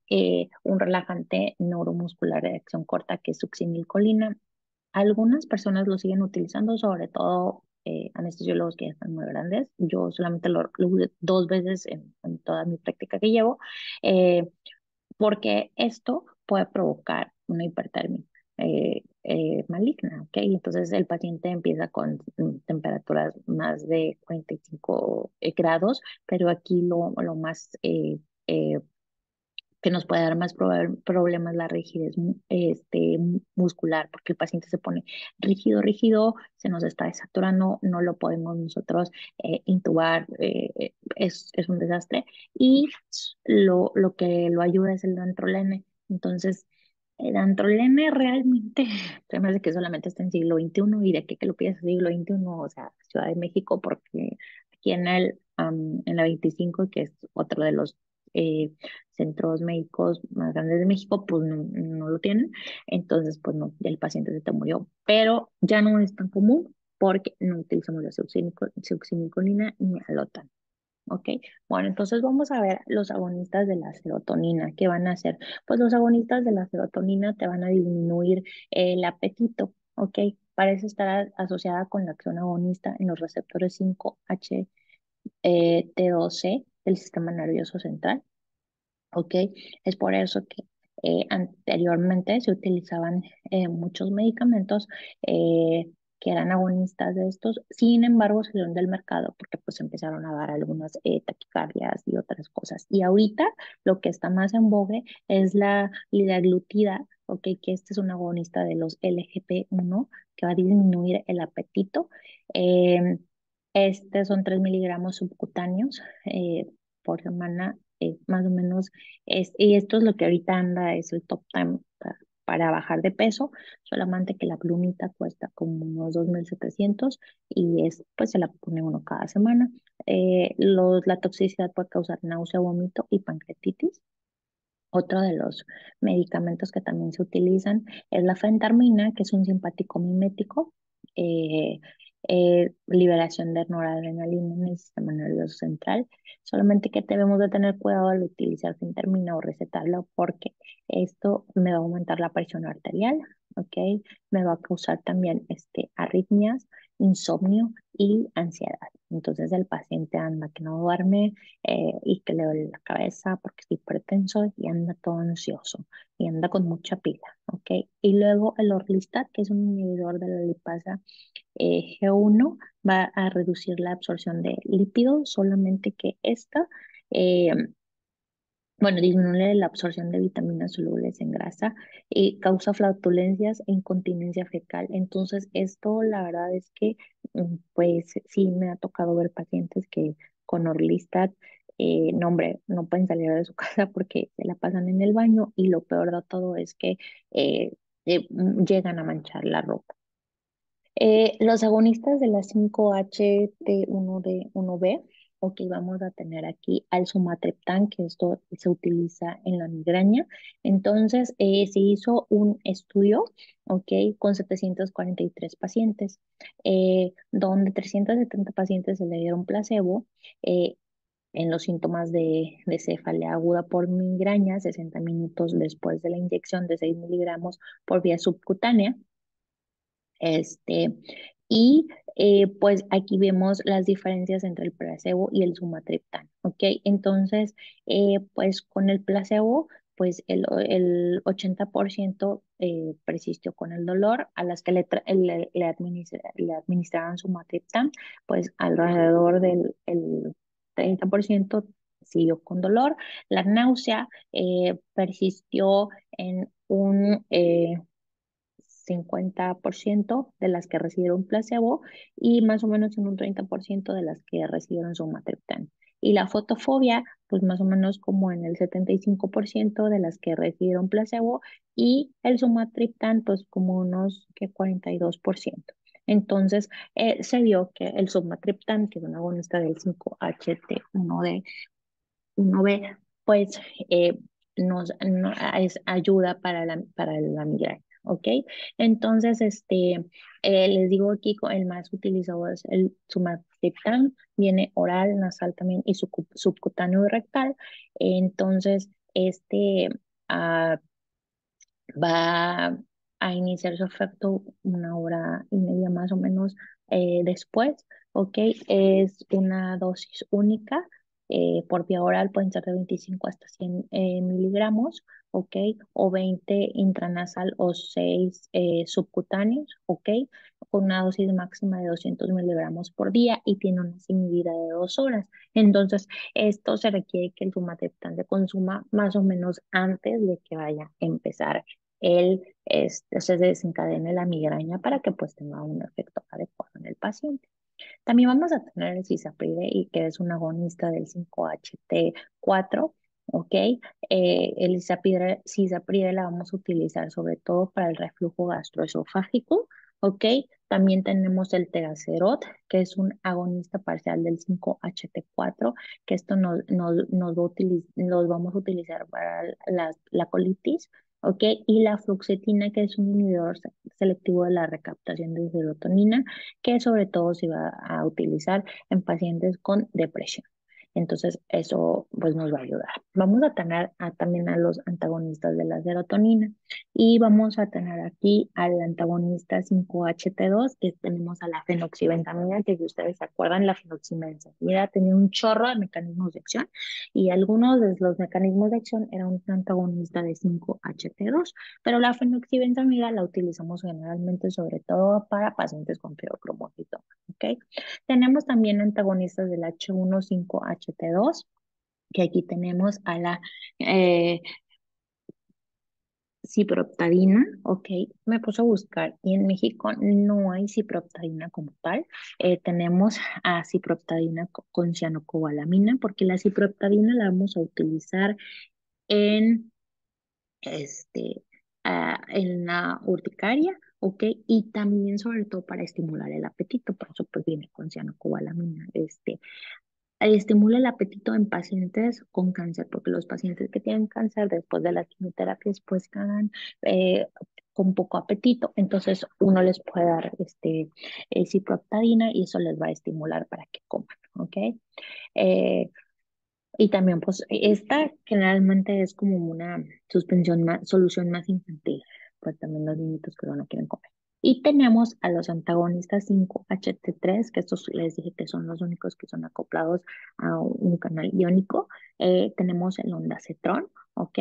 un relajante neuromuscular de acción corta que es succinilcolina. Algunas personas lo siguen utilizando, sobre todo anestesiólogos que ya están muy grandes. Yo solamente lo usé 2 veces en toda mi práctica que llevo, eh, porque esto puede provocar una hipertermia maligna, ¿ok? Entonces el paciente empieza con temperaturas más de 45 grados, pero aquí lo más que nos puede dar más problemas la rigidez muscular, porque el paciente se pone rígido, rígido, se nos está desaturando, no lo podemos nosotros intubar, es un desastre. Y lo que lo ayuda es el dantrolene. Entonces, el dantrolene realmente, se me hace que solamente está en siglo XXI y de qué que lo pides en siglo XXI, o sea, Ciudad de México, porque aquí en la 25, que es otro de los eh, centros médicos más grandes de México, pues no lo tienen. Entonces, pues no, el paciente se te murió. Pero ya no es tan común porque no utilizamos la succinicolina ni alotana. ¿Ok? Bueno, entonces vamos a ver los agonistas de la serotonina. ¿Qué van a hacer? Pues los agonistas de la serotonina te van a disminuir el apetito. ¿Ok? Parece estar asociada con la acción agonista en los receptores 5-HT2C del sistema nervioso central. ¿Ok? Es por eso que anteriormente se utilizaban muchos medicamentos que eran agonistas de estos. Sin embargo, salieron del mercado porque pues empezaron a dar algunas taquicardias y otras cosas. Y ahorita lo que está más en vogue es la liraglutida, ¿ok? Que este es un agonista de los LGP1 que va a disminuir el apetito. Eh, este son 3 miligramos subcutáneos por semana, más o menos y esto es lo que ahorita anda, es el top time para bajar de peso, solamente que la plumita cuesta como unos 2.700 y pues se la pone uno cada semana. La toxicidad puede causar náusea, vómito y pancreatitis. Otro de los medicamentos que también se utilizan es la fentermina, que es un simpático mimético, eh, liberación de noradrenalina en el sistema nervioso central. Solamente que debemos de tener cuidado al utilizar fentermina o recetarlo porque esto me va a aumentar la presión arterial, ¿ok? Me va a causar también arritmias, insomnio y ansiedad. Entonces el paciente anda que no duerme y que le duele la cabeza porque es hipertenso y anda todo ansioso y anda con mucha pila, ¿ok? Y luego el Orlistat, que es un inhibidor de la lipasa G1, va a reducir la absorción de lípidos, solamente que esta, eh, bueno, disminuye la absorción de vitaminas solubles en grasa y causa flatulencias e incontinencia fecal. Entonces, esto la verdad es que, pues sí, me ha tocado ver pacientes que con Orlistat, no, hombre, no pueden salir de su casa porque se la pasan en el baño y lo peor de todo es que llegan a manchar la ropa. Los agonistas de la 5-HT1D1B, ok, vamos a tener aquí al sumatriptán, que esto se utiliza en la migraña. Entonces, se hizo un estudio, ok, con 743 pacientes, donde 370 pacientes se le dieron placebo. En los síntomas de cefalea aguda por migraña, 60 minutos después de la inyección de 6 miligramos por vía subcutánea. Este, y pues aquí vemos las diferencias entre el placebo y el sumatriptán, ¿ok? Entonces, pues con el placebo, pues el 80% persistió con el dolor, a las que le administraban sumatriptán, pues alrededor del el 30% siguió con dolor. La náusea persistió en un 50% de las que recibieron placebo y más o menos en un 30% de las que recibieron sumatriptán. Y la fotofobia, pues más o menos como en el 75% de las que recibieron placebo y el sumatriptán, pues como unos que 42%. Entonces, se vio que el sumatriptán, que es un agonista del 5-HT1D1B, pues es ayuda para la migraña, ¿ok? Entonces, les digo aquí, el más utilizado es el sumatriptán, viene oral, nasal también y subcutáneo y rectal. Entonces, ah, va a iniciar su efecto 1 hora y media más o menos después, ¿ok? Es una dosis única por vía oral pueden ser de 25 hasta 100 miligramos, ¿ok? O 20 intranasal o 6 subcutáneos, ¿ok? Con una dosis máxima de 200 miligramos por día y tiene una semivida de 2 horas. Entonces, esto se requiere que el sumatriptán se consuma más o menos antes de que vaya a empezar se desencadene la migraña para que pues tenga un efecto adecuado en el paciente. También vamos a tener el cisapride, y que es un agonista del 5-HT4, ¿ok? El cisapride la vamos a utilizar sobre todo para el reflujo gastroesofágico, ¿ok? También tenemos el tegacerot, que es un agonista parcial del 5-HT4, que esto los vamos a utilizar para la colitis, ¿ok? Y la fluoxetina, que es un inhibidor selectivo de la recaptación de serotonina, que sobre todo se va a utilizar en pacientes con depresión. Entonces, eso pues nos va a ayudar. Vamos a tener también a los antagonistas de la serotonina, y vamos a tener aquí al antagonista 5-HT2, que tenemos a la fenoxibentamina, que si ustedes se acuerdan, la fenoxibentamina tenía un chorro de mecanismos de acción, y algunos de los mecanismos de acción eran un antagonista de 5-HT2, pero la fenoxibentamina la utilizamos generalmente sobre todo para pacientes con pheochromocytoma, ¿ok? Tenemos también antagonistas del H1,5-HT2, que aquí tenemos a la eh, ciprofloxacina, ¿ok? Me puse a buscar y en México no hay ciprofloxacina como tal. Tenemos a ciprofloxacina con cianocobalamina, porque la ciprofloxacina la vamos a utilizar en este, en la urticaria, ¿ok? Y también sobre todo para estimular el apetito, por eso pues viene con cianocobalamina. Estimula el apetito en pacientes con cáncer, porque los pacientes que tienen cáncer después de las quimioterapias pues quedan con poco apetito, entonces uno les puede dar ciprofloxacina y eso les va a estimular para que coman, ¿ok? Eh, y también, pues, esta generalmente es como una solución más infantil, pues también los niñitos que no quieren comer. Y tenemos a los antagonistas 5-HT3, que estos les dije que son los únicos que son acoplados a un canal iónico. Tenemos el ondansetron, ¿ok?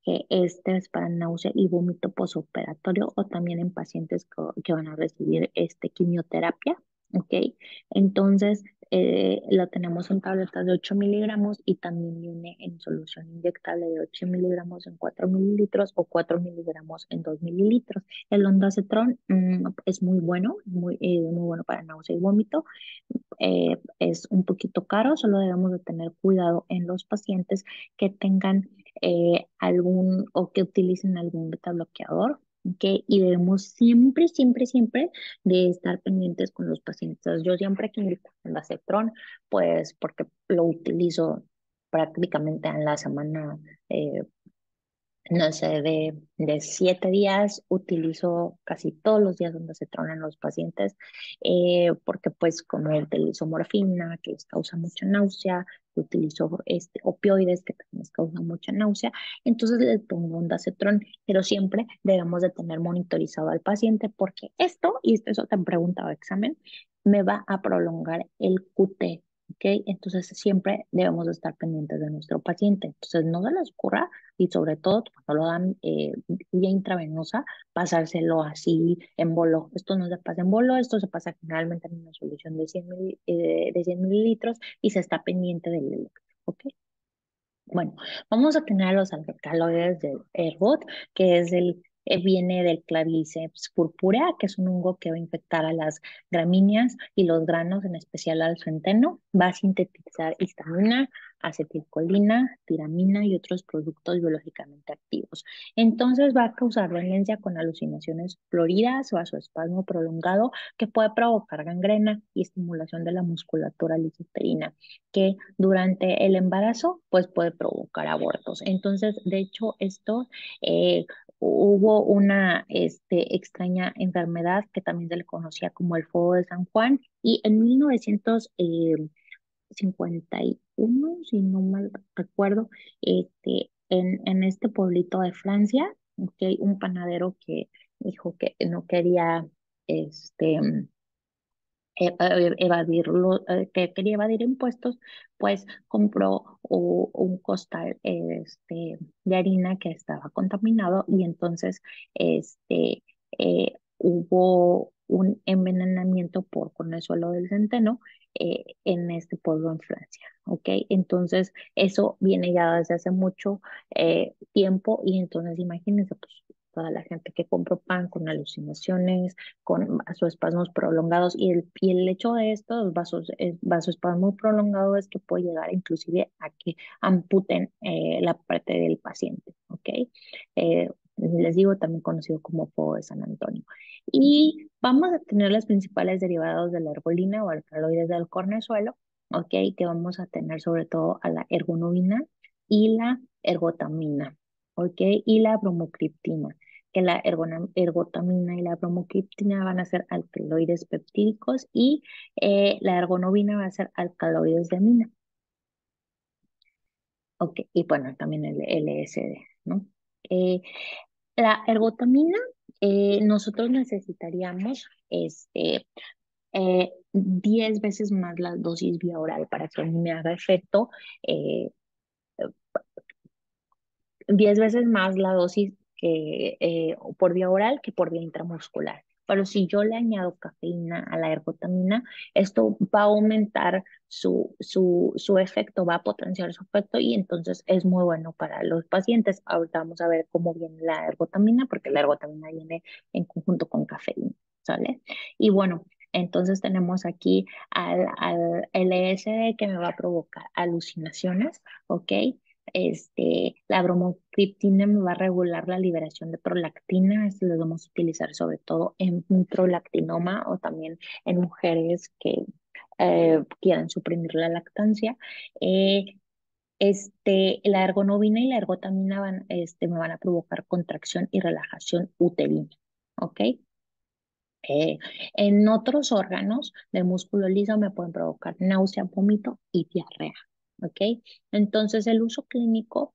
Que este es para náusea y vómito posoperatorio, o también en pacientes que van a recibir quimioterapia, ¿ok? Entonces, lo tenemos en tabletas de 8 miligramos, y también viene en solución inyectable de 8 miligramos en 4 mililitros, o 4 miligramos en 2 mililitros. El ondansetron es muy bueno, muy bueno para náusea y vómito. Es un poquito caro, solo debemos de tener cuidado en los pacientes que tengan algún o que utilicen algún beta bloqueador. ¿Ok? Y debemos siempre, siempre, siempre de estar pendientes con los pacientes. Yo siempre que indico el Aceptron, pues porque lo utilizo prácticamente en la semana, eh, no sé, de 7 días, utilizo casi todos los días donde se tronan los pacientes, porque pues como utilizo morfina, que les causa mucha náusea, utilizo opioides, que también les causa mucha náusea, entonces les pongo ondansetron, pero siempre debemos de tener monitorizado al paciente, porque esto, y eso te han preguntado examen, me va a prolongar el QT. ¿Ok? Entonces siempre debemos de estar pendientes de nuestro paciente. Entonces no se les ocurra, y sobre todo cuando lo dan vía intravenosa, pasárselo así en bolo. Esto no se pasa en bolo, esto se pasa generalmente en una solución de 100 mililitros, y se está pendiente del electro, ¿ok? Bueno, vamos a tener a los alcaloides del ERBOT, que viene del Claviceps purpurea, que es un hongo que va a infectar a las gramíneas y los granos, en especial al centeno. Va a sintetizar histamina, acetilcolina, tiramina y otros productos biológicamente activos. Entonces va a causar violencia con alucinaciones floridas, vasoespasmo prolongado, que puede provocar gangrena y estimulación de la musculatura lisosτερina, que durante el embarazo pues puede provocar abortos. Entonces, de hecho, hubo una extraña enfermedad que también se le conocía como el fuego de San Juan, y en 1951, si no mal recuerdo, en este pueblito de Francia, ¿ok? Un panadero que dijo que no quería este, que quería evadir impuestos, pues compró un costal de harina que estaba contaminado y entonces hubo un envenenamiento con el suelo del centeno en este pueblo en Francia, ¿ok? Entonces eso viene ya desde hace mucho tiempo y entonces imagínense, pues toda la gente que compró pan con alucinaciones, con vasoespasmos prolongados y el hecho de estos vasoespasmos prolongados es que puede llegar inclusive a que amputen la parte del paciente, ¿ok? Les digo, también conocido como fuego de San Antonio. Y vamos a tener los principales derivados de la ergolina o alcaloides del cornezuelo, ¿ok? Que vamos a tener sobre todo a la ergonovina y la ergotamina, ¿ok? Y la bromocriptina que la ergotamina y la bromocriptina van a ser alcaloides peptídicos y la ergonovina va a ser alcaloides de amina. Ok, y bueno, también el LSD, ¿no? Eh, la ergotamina, nosotros necesitaríamos 10 veces más la dosis vía oral para que a mí me haga efecto, eh, 10 veces más la dosis por vía oral que por vía intramuscular. Pero si yo le añado cafeína a la ergotamina, esto va a aumentar su efecto, va a potenciar su efecto y entonces es muy bueno para los pacientes. Ahorita vamos a ver cómo viene la ergotamina, porque la ergotamina viene en conjunto con cafeína, ¿sale? Y bueno, entonces tenemos aquí al LSD que me va a provocar alucinaciones, ¿ok? La bromocriptina me va a regular la liberación de prolactina. Esto lo vamos a utilizar sobre todo en un prolactinoma o también en mujeres que quieran suprimir la lactancia. Eh, la ergonovina y la ergotamina me van a provocar contracción y relajación uterina. ¿Ok? Eh, en otros órganos del músculo liso me pueden provocar náusea, vómito y diarrea. ¿Ok? Entonces, el uso clínico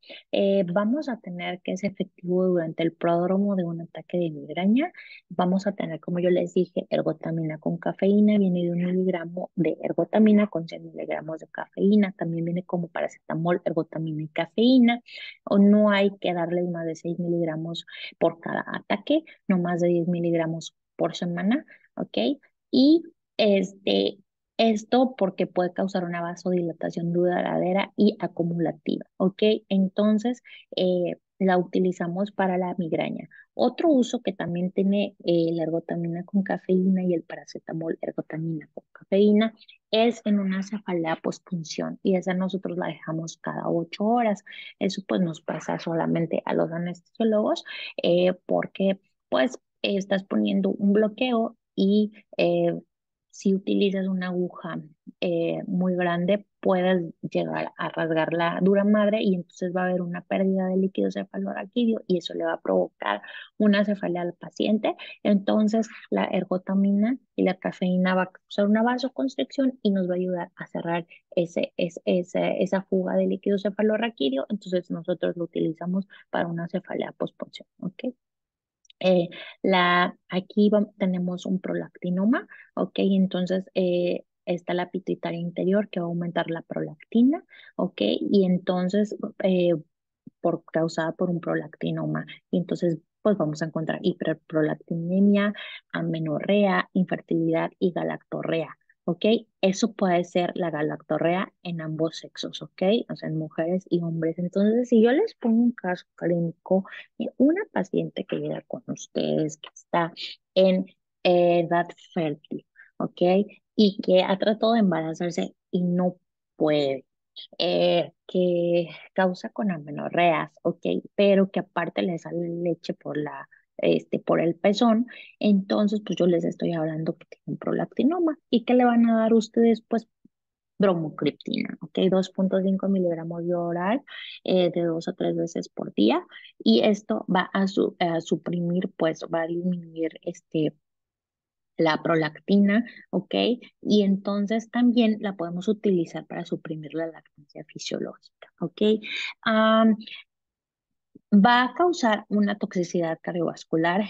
vamos a tener que es efectivo durante el pródromo de un ataque de migraña. Vamos a tener, como yo les dije, ergotamina con cafeína, viene de 1 miligramo de ergotamina con 100 miligramos de cafeína. También viene como paracetamol, ergotamina y cafeína. O no hay que darle más de 6 miligramos por cada ataque, no más de 10 miligramos por semana, ¿ok? Y este, esto porque puede causar una vasodilatación duradera y acumulativa, ¿ok? Entonces, la utilizamos para la migraña. Otro uso que también tiene la ergotamina con cafeína y el paracetamol ergotamina con cafeína es en una cefalea postpunción y esa nosotros la dejamos cada 8 horas. Eso pues nos pasa solamente a los anestesiólogos porque pues estás poniendo un bloqueo y si utilizas una aguja muy grande, puedes llegar a rasgar la dura madre y entonces va a haber una pérdida de líquido cefalorraquídeo y eso le va a provocar una cefalea al paciente. Entonces, la ergotamina y la cafeína va a causar una vasoconstricción y nos va a ayudar a cerrar esa fuga de líquido cefalorraquídeo. Entonces, nosotros lo utilizamos para una cefalea postpunción, ¿ok? Eh, tenemos un prolactinoma, ¿ok? Entonces está la pituitaria interior que va a aumentar la prolactina, ¿ok? Y entonces, causada por un prolactinoma, y entonces, pues vamos a encontrar hiperprolactinemia, amenorrea, infertilidad y galactorrea. ¿Ok? Eso puede ser la galactorrea en ambos sexos, ¿ok? O sea, en mujeres y hombres. Entonces, si yo les pongo un caso clínico una paciente que llega con ustedes que está en edad fértil, ¿ok? Y que ha tratado de embarazarse y no puede, que causa con amenorreas, ¿ok? Pero que aparte le sale leche por el pezón, entonces pues yo les estoy hablando que tiene un prolactinoma y que le van a dar ustedes pues bromocriptina, ¿ok? 2,5 miligramos de oral de 2 a 3 veces por día y esto va a suprimir, pues va a disminuir la prolactina, ¿ok? Y entonces también la podemos utilizar para suprimir la lactancia fisiológica, ¿ok? Va a causar una toxicidad cardiovascular,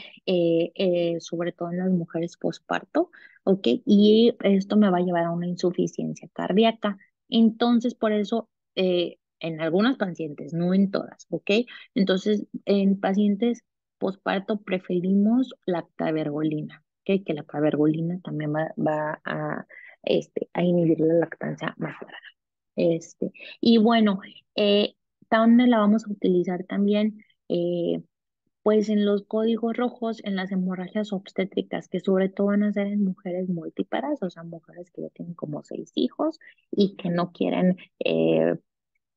sobre todo en las mujeres posparto, ¿ok? Y esto me va a llevar a una insuficiencia cardíaca. Entonces, por eso, en algunos pacientes, no en todas, ¿ok? Entonces, en pacientes posparto preferimos la cabergolina, ¿ok? Que la cabergolina también va a inhibir la lactancia materna. Este, y bueno, eh, ¿dónde la vamos a utilizar también? Eh, pues en los códigos rojos, en las hemorragias obstétricas, que sobre todo van a ser en mujeres multíparas, o sea, mujeres que ya tienen como 6 hijos y que no quieren,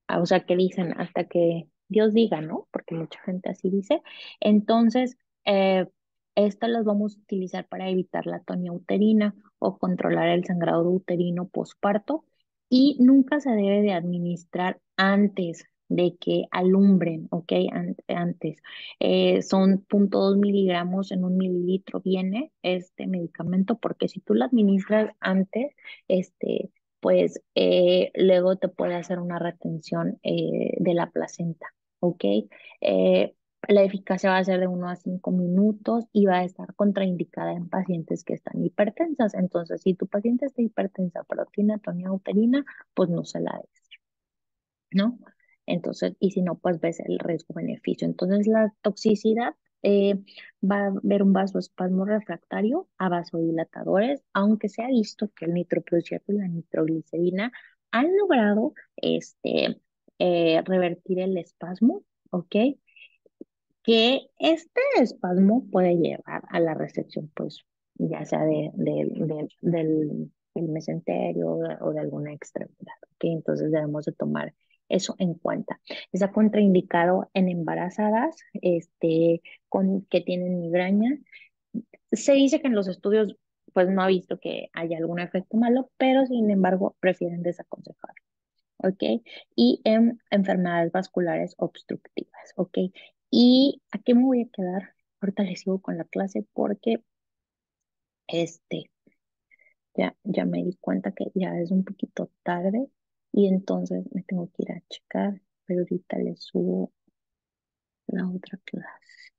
o sea, que dicen hasta que Dios diga, ¿no? Porque mucha gente así dice. Entonces, estas las vamos a utilizar para evitar la tonía uterina o controlar el sangrado uterino posparto y nunca se debe de administrar antes de que alumbren, ¿ok? Antes. Son 0,2 miligramos en 1 mililitro viene este medicamento porque si tú lo administras antes, pues luego te puede hacer una retención de la placenta, ¿ok? La eficacia va a ser de 1 a 5 minutos y va a estar contraindicada en pacientes que están hipertensas. Entonces, si tu paciente está hipertensa pero tiene atonía uterina, pues no se la des, ¿no? Entonces, y si no, pues ves el riesgo-beneficio. Entonces, la toxicidad va a haber un vasoespasmo refractario a vasodilatadores, aunque se ha visto que el nitroprusiato y la nitroglicerina han logrado revertir el espasmo, ¿ok? Que este espasmo puede llevar a la resección, pues, ya sea del mesenterio o de alguna extremidad, ¿ok? Entonces debemos de tomar eso en cuenta. Está contraindicado en embarazadas, que tienen migraña. Se dice que en los estudios, pues, no ha visto que haya algún efecto malo, pero sin embargo prefieren desaconsejar. ¿Ok? Y en enfermedades vasculares obstructivas, ¿ok? ¿Y a qué me voy a quedar? Ahorita les sigo con la clase porque este, ya me di cuenta que ya es un poquito tarde y entonces me tengo que ir a checar, pero ahorita les subo la otra clase.